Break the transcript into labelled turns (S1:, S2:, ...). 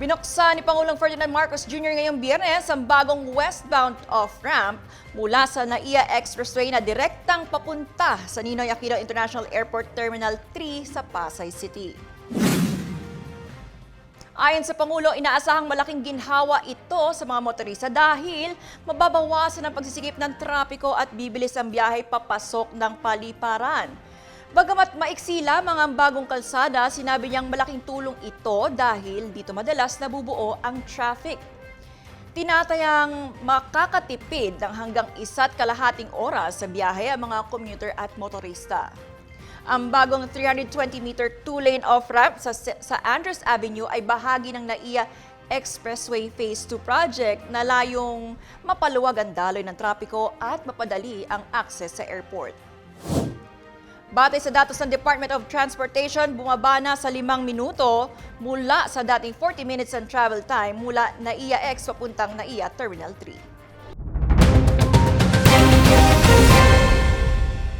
S1: Binuksan ni Pangulong Ferdinand Marcos Jr. ngayong Biyernes ang bagong westbound off-ramp mula sa NAIA Expressway na direktang papunta sa Ninoy Aquino International Airport Terminal 3 sa Pasay City. Ayon sa Pangulo, inaasahang malaking ginhawa ito sa mga motorista dahil mababawasan ang pagsisigip ng trapiko at bibilis ang biyahe papasok ng paliparan. Bagamat maiksi lamang ang bagong kalsada, sinabi niyang malaking tulong ito dahil dito madalas nabubuo ang traffic. Tinatayang makakatipid ng hanggang 1.5 oras sa biyahe ang mga commuter at motorista. Ang bagong 320-meter two-lane off-ramp sa Andres Avenue ay bahagi ng NAIA Expressway Phase 2 project na layong mapaluwag ang daloy ng trapiko at mapadali ang access sa airport. Batay sa datos ng Department of Transportation, bumaba na sa 5 minuto mula sa dating 40 minutes ang travel time mula NAIA X papuntang NAIA Terminal 3.